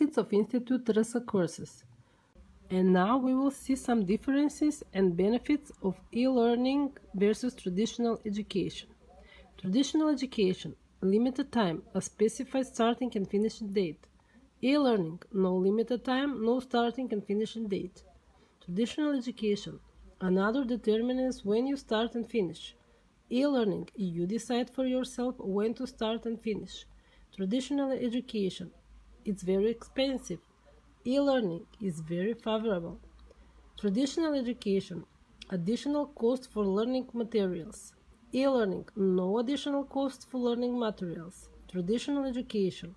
Benefits of Institute Teresa courses. And now we will see some differences and benefits of e-learning versus traditional education. Traditional education, limited time, a specified starting and finishing date. E-learning, no limited time, no starting and finishing date. Traditional education, another determines when you start and finish. E-learning, you decide for yourself when to start and finish. Traditional education, it's very expensive. E-learning is very favorable. Traditional education, additional cost for learning materials. E-learning, no additional cost for learning materials. Traditional education,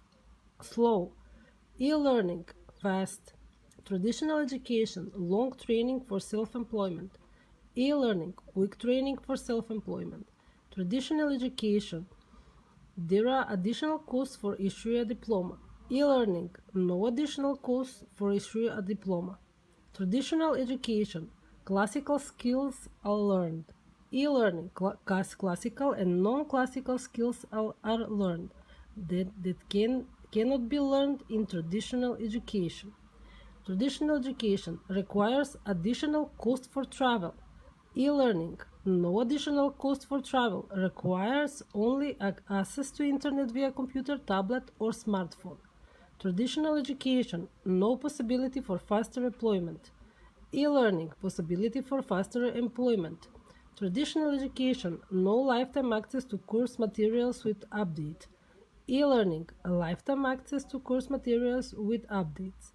slow. E-learning, fast. Traditional education, long training for self-employment. E-learning, quick training for self-employment. Traditional education, there are additional costs for issuing a diploma. E-learning, no additional costs for issuing a diploma. Traditional education, classical skills are learned. E-learning, classical and non-classical skills are learned that cannot be learned in traditional education. Traditional education requires additional cost for travel. E-learning, no additional cost for travel, requires only access to internet via computer, tablet, or smartphone. Traditional education, no possibility for faster employment. E-learning, possibility for faster employment. Traditional education, no lifetime access to course materials with update. E-learning, a lifetime access to course materials with updates.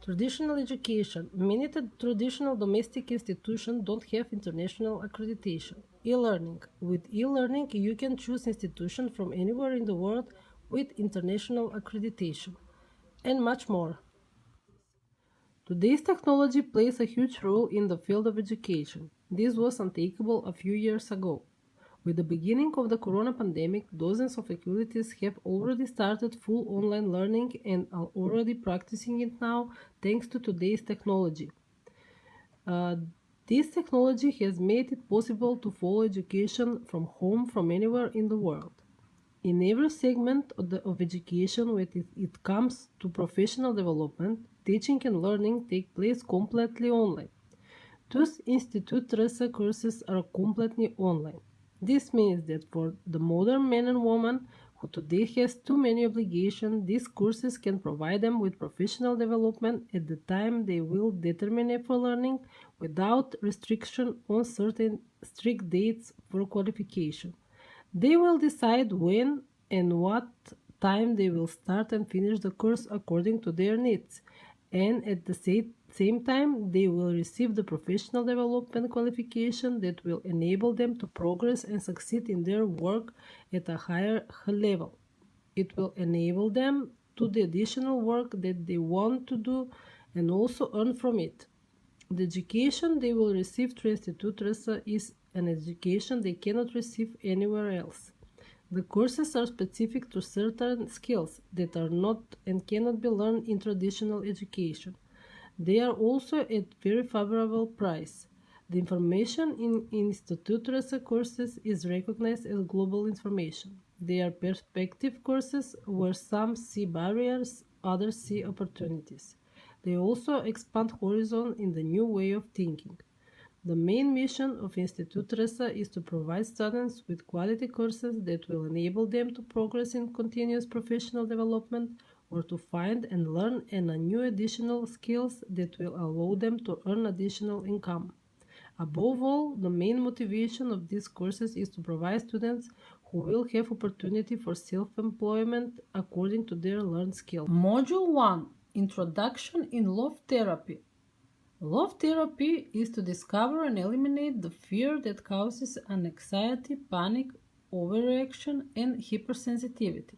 Traditional education, many traditional domestic institutions don't have international accreditation. E-learning, with e-learning you can choose institution from anywhere in the world with international accreditation, and much more. Today's technology plays a huge role in the field of education. This was unthinkable a few years ago. With the beginning of the corona pandemic, dozens of faculties have already started full online learning and are already practicing it now thanks to today's technology. This technology has made it possible to follow education from home from anywhere in the world. In every segment of education, when it comes to professional development, teaching and learning take place completely online. Thus, Institute Teresa courses are completely online. This means that for the modern man and woman who today has too many obligations, these courses can provide them with professional development at the time they will determine for learning without restriction on certain strict dates for qualification. They will decide when and what time they will start and finish the course according to their needs, and at the same time they will receive the professional development qualification that will enable them to progress and succeed in their work at a higher level. It will enable them to do the additional work that they want to do and also earn from it. The education they will receive through Institute Teresa is an education they cannot receive anywhere else. The courses are specific to certain skills that are not and cannot be learned in traditional education. They are also at very favorable price. The information in Institute Teresa courses is recognized as global information. They are perspective courses where some see barriers, others see opportunities. They also expand horizon in the new way of thinking. The main mission of Institute Teresa is to provide students with quality courses that will enable them to progress in continuous professional development or to find and learn new additional skills that will allow them to earn additional income. Above all, the main motivation of these courses is to provide students who will have opportunity for self-employment according to their learned skills. Module 1. Introduction in Love Therapy. Love therapy is to discover and eliminate the fear that causes anxiety, panic, overreaction, and hypersensitivity.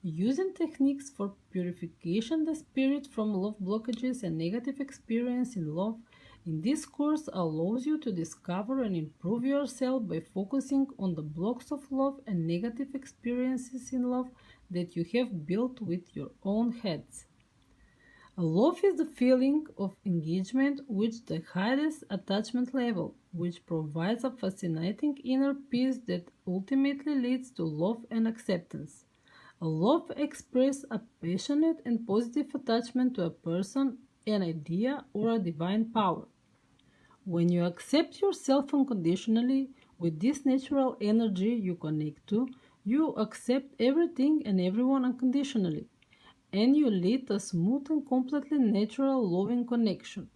Using techniques for purification the spirit from love blockages and negative experience in love in this course allows you to discover and improve yourself by focusing on the blocks of love and negative experiences in love that you have built with your own heads. Love is the feeling of engagement with the highest attachment level, which provides a fascinating inner peace that ultimately leads to love and acceptance. Love expresses a passionate and positive attachment to a person, an idea, or a divine power. When you accept yourself unconditionally with this natural energy you connect to, you accept everything and everyone unconditionally, and you lead a smooth and completely natural loving connection.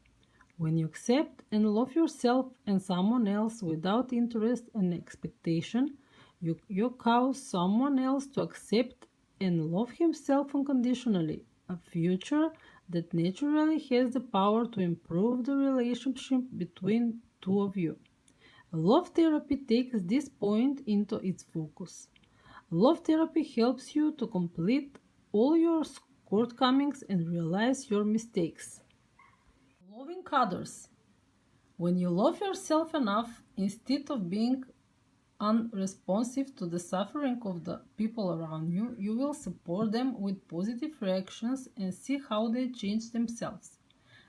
When you accept and love yourself and someone else without interest and expectation, you cause someone else to accept and love himself unconditionally, a future that naturally has the power to improve the relationship between two of you. Love therapy takes this point into its focus. Love therapy helps you to complete all your shortcomings and realize your mistakes. Loving others. When you love yourself enough, instead of being unresponsive to the suffering of the people around you, you will support them with positive reactions and see how they change themselves.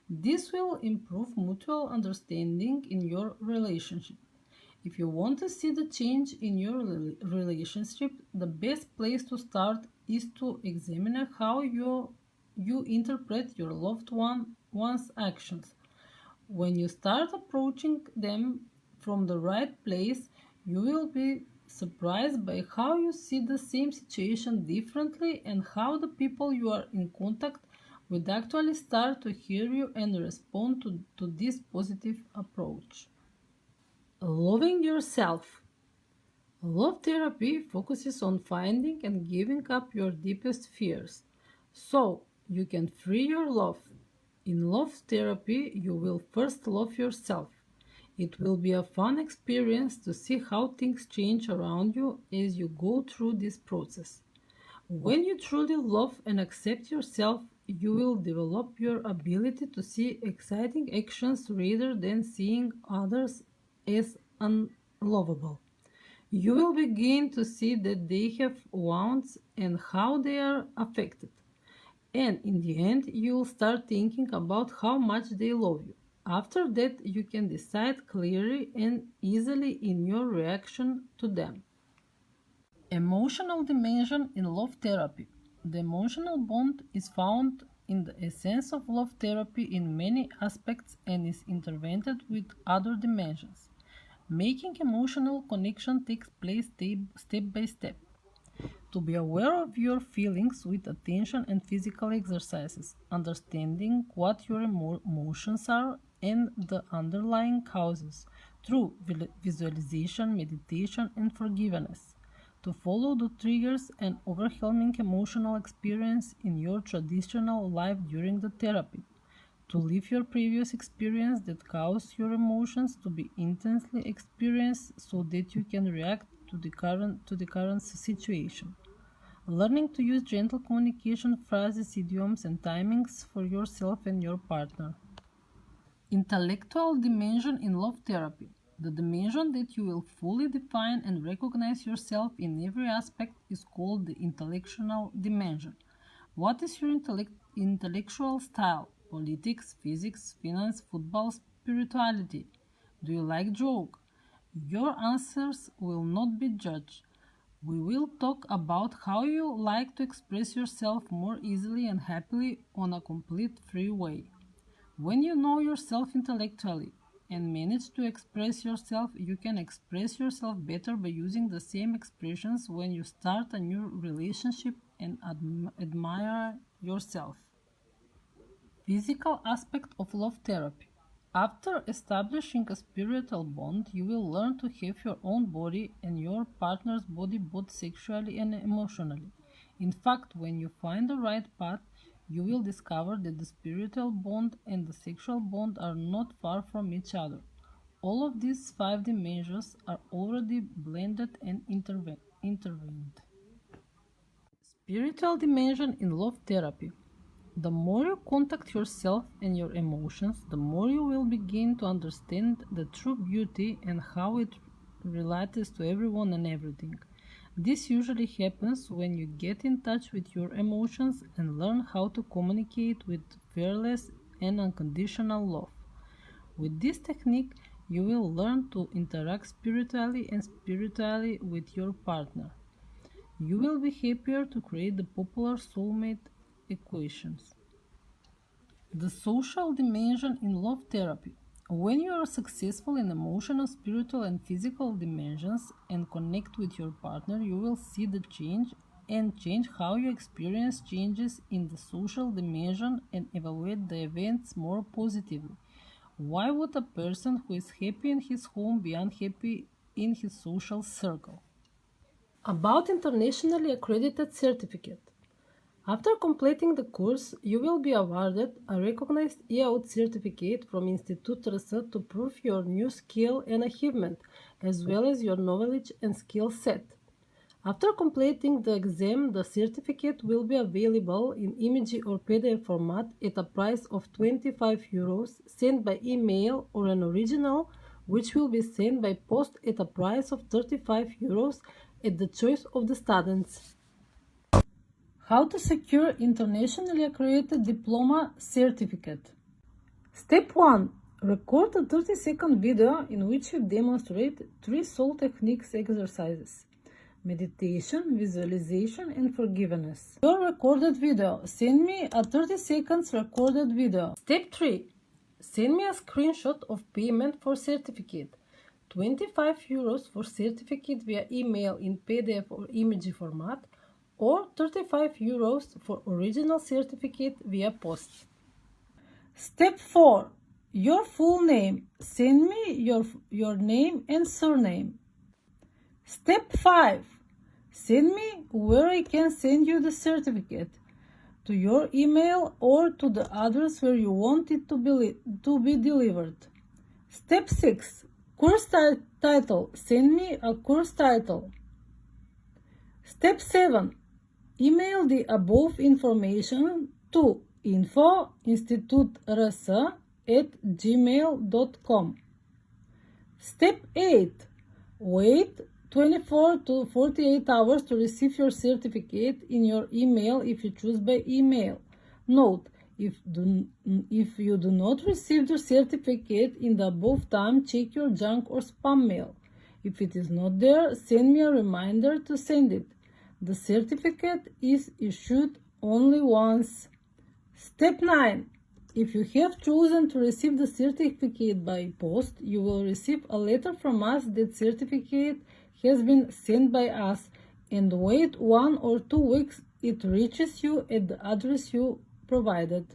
This will improve mutual understanding in your relationship. If you want to see the change in your relationship, the best place to start is to examine how you interpret your one's actions. When you start approaching them from the right place, you will be surprised by how you see the same situation differently and how the people you are in contact with actually start to hear you and respond to this positive approach. Loving yourself. Love therapy focuses on finding and giving up your deepest fears so you can free your love. In love therapy, you will first love yourself. It will be a fun experience to see how things change around you as you go through this process. When you truly love and accept yourself, you will develop your ability to see exciting actions rather than seeing others as unlovable. You will begin to see that they have wants and how they are affected. And in the end, you will start thinking about how much they love you. After that, you can decide clearly and easily in your reaction to them. Emotional dimension in love therapy. The emotional bond is found in the essence of love therapy in many aspects and is intertwined with other dimensions. Making emotional connection takes place step by step. To be aware of your feelings with attention and physical exercises, understanding what your emotions are and the underlying causes through visualization, meditation, and forgiveness. To follow the triggers and overwhelming emotional experience in your traditional life during the therapy. To live your previous experience that caused your emotions to be intensely experienced so that you can react to the current situation. Learning to use gentle communication phrases, idioms, and timings for yourself and your partner. Intellectual dimension in love therapy. The dimension that you will fully define and recognize yourself in every aspect is called the intellectual dimension. What is your intellectual style? Politics, physics, finance, football, spirituality? Do you like joke? Your answers will not be judged. We will talk about how you like to express yourself more easily and happily on a complete free way. When you know yourself intellectually and manage to express yourself, you can express yourself better by using the same expressions when you start a new relationship and admire yourself. Physical aspect of love therapy. After establishing a spiritual bond, you will learn to have your own body and your partner's body both sexually and emotionally. In fact, when you find the right path, you will discover that the spiritual bond and the sexual bond are not far from each other. All of these five dimensions are already blended and intervened. Spiritual dimension in love therapy. The more you contact yourself and your emotions, the more you will begin to understand the true beauty and how it relates to everyone and everything. This usually happens when you get in touch with your emotions and learn how to communicate with fearless and unconditional love. With this technique, you will learn to interact spiritually with your partner. You will be happier to create the popular soulmate equations. The social dimension in love therapy. When you are successful in emotional, spiritual, and physical dimensions and connect with your partner, you will see the change how you experience changes in the social dimension and evaluate the events more positively. Why would a person who is happy in his home be unhappy in his social circle? About internationally accredited certificate. After completing the course, you will be awarded a recognized IAUT certificate from Institut RS to prove your new skill and achievement, as well as your knowledge and skill set. After completing the exam, the certificate will be available in image or PDF format at a price of €25 sent by email, or an original which will be sent by post at a price of €35 at the choice of the students. How to secure internationally accredited diploma certificate. Step 1. Record a 30-second video in which you demonstrate 3 soul techniques exercises: meditation, visualization, and forgiveness. Your recorded video. Send me a 30 seconds recorded video. Step 3. Send me a screenshot of payment for certificate. €25 for certificate via email in PDF or image format, or €35 for original certificate via post. Step 4. Your full name. Send me your name and surname. Step 5. Send me where I can send you the certificate, to your email or to the address where you want it to be delivered. Step 6. Course title. Send me a course title. Step 7. Email the above information to info.institutrs@gmail.com. Step 8. Wait 24 to 48 hours to receive your certificate in your email if you choose by email. Note, if you do not receive the certificate in the above time, check your junk or spam mail. If it is not there, send me a reminder to send it. The certificate is issued only once. Step 9. If you have chosen to receive the certificate by post, you will receive a letter from us that certificate has been sent by us, and wait 1 or 2 weeks it reaches you at the address you provided.